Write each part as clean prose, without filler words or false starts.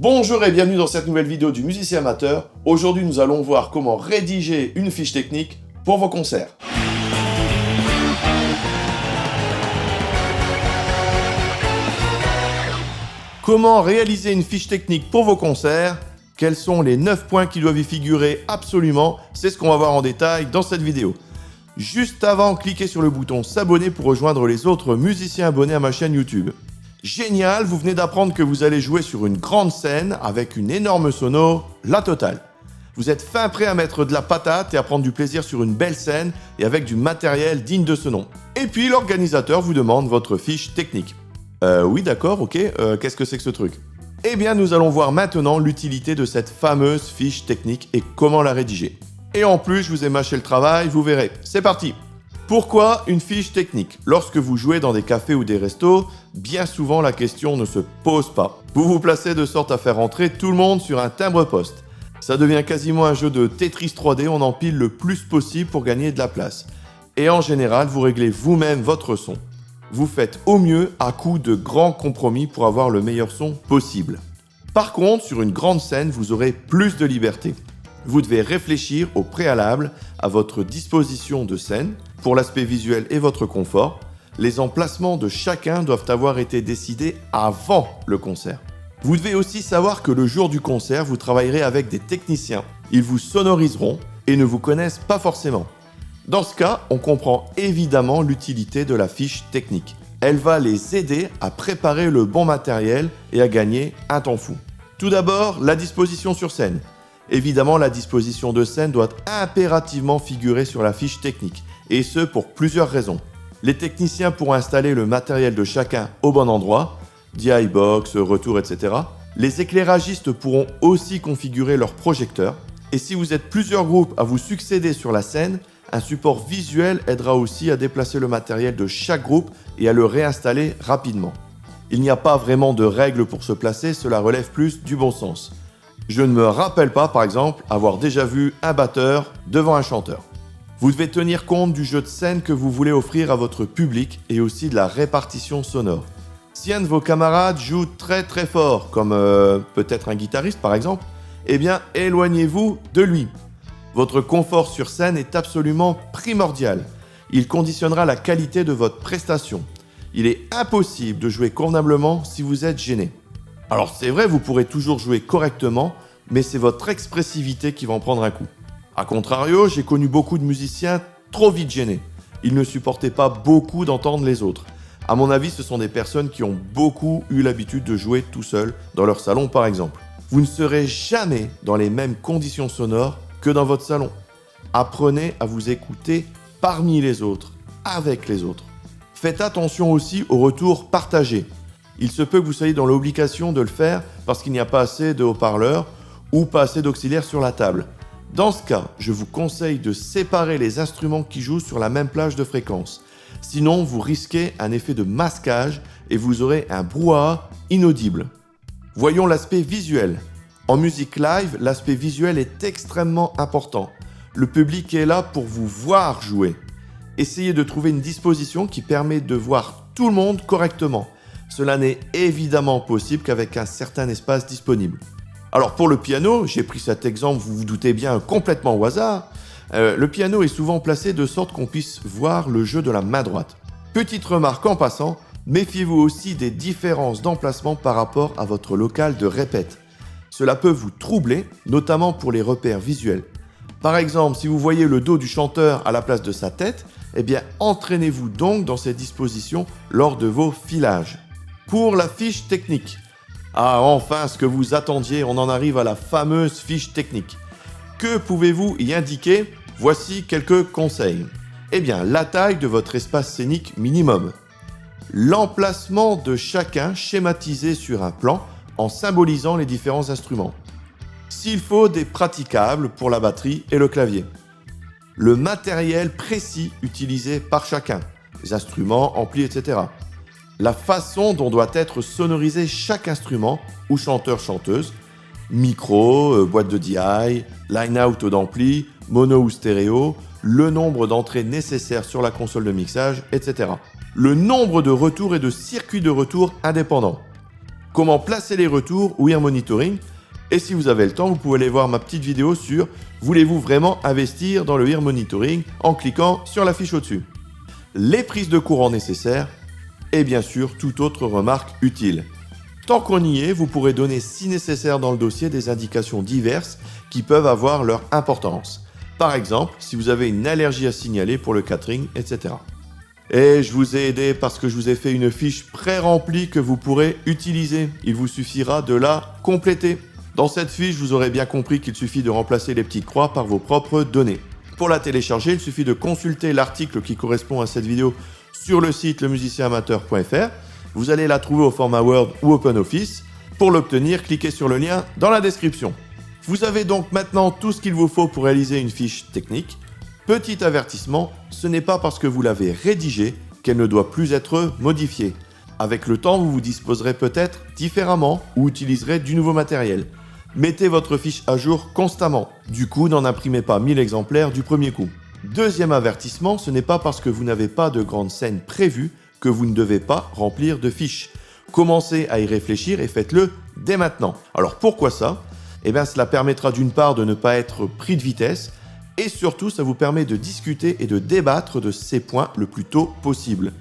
Bonjour et bienvenue dans cette nouvelle vidéo du musicien amateur. Aujourd'hui, nous allons voir comment rédiger une fiche technique pour vos concerts. Comment réaliser une fiche technique pour vos concerts? Quels sont les 9 points qui doivent y figurer absolument? C'est ce qu'on va voir en détail dans cette vidéo. Juste avant, cliquez sur le bouton s'abonner pour rejoindre les autres musiciens abonnés à ma chaîne YouTube. Génial, vous venez d'apprendre que vous allez jouer sur une grande scène avec une énorme sono, la totale. Vous êtes fin prêt à mettre de la patate et à prendre du plaisir sur une belle scène et avec du matériel digne de ce nom. Et puis l'organisateur vous demande votre fiche technique. Oui d'accord, ok, qu'est-ce que c'est que ce truc? Eh bien nous allons voir maintenant l'utilité de cette fameuse fiche technique et comment la rédiger. Et en plus je vous ai mâché le travail, vous verrez. C'est parti! Pourquoi une fiche technique? Lorsque vous jouez dans des cafés ou des restos, bien souvent la question ne se pose pas. Vous vous placez de sorte à faire entrer tout le monde sur un timbre-poste. Ça devient quasiment un jeu de Tetris 3D, on empile le plus possible pour gagner de la place. Et en général, vous réglez vous-même votre son. Vous faites au mieux à coup de grands compromis pour avoir le meilleur son possible. Par contre, sur une grande scène, vous aurez plus de liberté. Vous devez réfléchir au préalable à votre disposition de scène, pour l'aspect visuel et votre confort. Les emplacements de chacun doivent avoir été décidés avant le concert. Vous devez aussi savoir que le jour du concert, vous travaillerez avec des techniciens. Ils vous sonoriseront et ne vous connaissent pas forcément. Dans ce cas, on comprend évidemment l'utilité de la fiche technique. Elle va les aider à préparer le bon matériel et à gagner un temps fou. Tout d'abord, la disposition sur scène. Évidemment, la disposition de scène doit impérativement figurer sur la fiche technique, et ce pour plusieurs raisons. Les techniciens pourront installer le matériel de chacun au bon endroit, DI box, retour, etc. Les éclairagistes pourront aussi configurer leurs projecteurs, et si vous êtes plusieurs groupes à vous succéder sur la scène, un support visuel aidera aussi à déplacer le matériel de chaque groupe et à le réinstaller rapidement. Il n'y a pas vraiment de règles pour se placer, cela relève plus du bon sens. Je ne me rappelle pas, par exemple, avoir déjà vu un batteur devant un chanteur. Vous devez tenir compte du jeu de scène que vous voulez offrir à votre public et aussi de la répartition sonore. Si un de vos camarades joue très très fort, comme peut-être un guitariste par exemple, eh bien éloignez-vous de lui. Votre confort sur scène est absolument primordial. Il conditionnera la qualité de votre prestation. Il est impossible de jouer convenablement si vous êtes gêné. Alors c'est vrai, vous pourrez toujours jouer correctement, mais c'est votre expressivité qui va en prendre un coup. A contrario, j'ai connu beaucoup de musiciens trop vite gênés. Ils ne supportaient pas beaucoup d'entendre les autres. À mon avis, ce sont des personnes qui ont beaucoup eu l'habitude de jouer tout seuls, dans leur salon par exemple. Vous ne serez jamais dans les mêmes conditions sonores que dans votre salon. Apprenez à vous écouter parmi les autres, avec les autres. Faites attention aussi au retour partagé. Il se peut que vous soyez dans l'obligation de le faire parce qu'il n'y a pas assez de haut-parleurs ou pas assez d'auxiliaires sur la table. Dans ce cas, je vous conseille de séparer les instruments qui jouent sur la même plage de fréquence. Sinon, vous risquez un effet de masquage et vous aurez un brouhaha inaudible. Voyons l'aspect visuel. En musique live, l'aspect visuel est extrêmement important. Le public est là pour vous voir jouer. Essayez de trouver une disposition qui permet de voir tout le monde correctement. Cela n'est évidemment possible qu'avec un certain espace disponible. Alors pour le piano, j'ai pris cet exemple, vous vous doutez bien, complètement au hasard. Le piano est souvent placé de sorte qu'on puisse voir le jeu de la main droite. Petite remarque en passant, méfiez-vous aussi des différences d'emplacement par rapport à votre local de répète. Cela peut vous troubler, notamment pour les repères visuels. Par exemple, si vous voyez le dos du chanteur à la place de sa tête, eh bien entraînez-vous donc dans ces dispositions lors de vos filages. Pour la fiche technique. Ah, enfin, ce que vous attendiez, on en arrive à la fameuse fiche technique. Que pouvez-vous y indiquer? Voici quelques conseils. Eh bien, la taille de votre espace scénique minimum. L'emplacement de chacun schématisé sur un plan en symbolisant les différents instruments. S'il faut, des praticables pour la batterie et le clavier. Le matériel précis utilisé par chacun. Les instruments, amplis, etc. La façon dont doit être sonorisé chaque instrument ou chanteur-chanteuse, micro, boîte de DI, line-out d'ampli, mono ou stéréo, le nombre d'entrées nécessaires sur la console de mixage, etc. Le nombre de retours et de circuits de retour indépendants. comment placer les retours ou Ear Monitoring. Et si vous avez le temps, vous pouvez aller voir ma petite vidéo sur « Voulez-vous vraiment investir dans le Ear Monitoring ?» en cliquant sur la fiche au-dessus. Les prises de courant nécessaires et bien sûr toute autre remarque utile. Tant qu'on y est, vous pourrez donner si nécessaire dans le dossier des indications diverses qui peuvent avoir leur importance. Par exemple, si vous avez une allergie à signaler pour le catering, etc. Et je vous ai aidé parce que je vous ai fait une fiche pré-remplie que vous pourrez utiliser. Il vous suffira de la compléter. Dans cette fiche, vous aurez bien compris qu'il suffit de remplacer les petites croix par vos propres données. Pour la télécharger, il suffit de consulter l'article qui correspond à cette vidéo sur le site lemusicienamateur.fr. Vous allez la trouver au format Word ou OpenOffice. Pour l'obtenir, cliquez sur le lien dans la description. Vous avez donc maintenant tout ce qu'il vous faut pour réaliser une fiche technique. Petit avertissement, ce n'est pas parce que vous l'avez rédigée qu'elle ne doit plus être modifiée. Avec le temps, vous vous disposerez peut-être différemment ou utiliserez du nouveau matériel. Mettez votre fiche à jour constamment. Du coup, n'en imprimez pas 1000 exemplaires du premier coup. Deuxième avertissement, ce n'est pas parce que vous n'avez pas de grandes scènes prévues que vous ne devez pas remplir de fiches. Commencez à y réfléchir et faites-le dès maintenant. Alors pourquoi ça ? Eh bien, cela permettra d'une part de ne pas être pris de vitesse et surtout, ça vous permet de discuter et de débattre de ces points le plus tôt possible.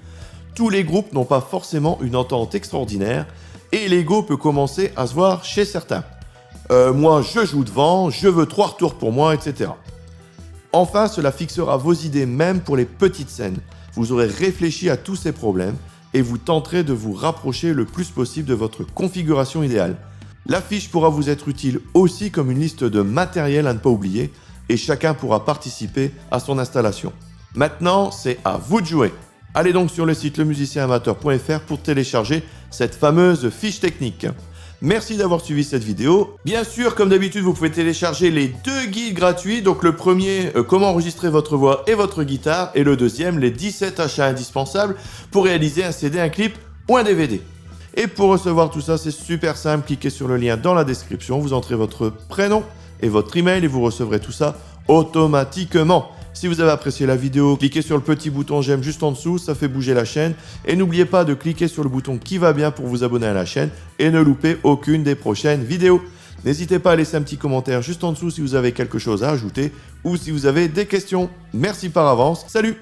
Tous les groupes n'ont pas forcément une entente extraordinaire et l'ego peut commencer à se voir chez certains. Moi, je joue devant, je veux 3 retours pour moi, etc. Enfin, cela fixera vos idées même pour les petites scènes. Vous aurez réfléchi à tous ces problèmes et vous tenterez de vous rapprocher le plus possible de votre configuration idéale. La fiche pourra vous être utile aussi comme une liste de matériel à ne pas oublier et chacun pourra participer à son installation. Maintenant, c'est à vous de jouer. Allez donc sur le site lemusicienamateur.fr pour télécharger cette fameuse fiche technique. Merci d'avoir suivi cette vidéo. Bien sûr, comme d'habitude, vous pouvez télécharger les 2 guides gratuits. Donc le premier, comment enregistrer votre voix et votre guitare. Et le deuxième, les 17 achats indispensables pour réaliser un CD, un clip ou un DVD. Et pour recevoir tout ça, c'est super simple. Cliquez sur le lien dans la description. Vous entrez votre prénom et votre email et vous recevrez tout ça automatiquement. Si vous avez apprécié la vidéo, cliquez sur le petit bouton j'aime juste en dessous, ça fait bouger la chaîne. Et n'oubliez pas de cliquer sur le bouton qui va bien pour vous abonner à la chaîne et ne louper aucune des prochaines vidéos. N'hésitez pas à laisser un petit commentaire juste en dessous si vous avez quelque chose à ajouter ou si vous avez des questions. Merci par avance, salut!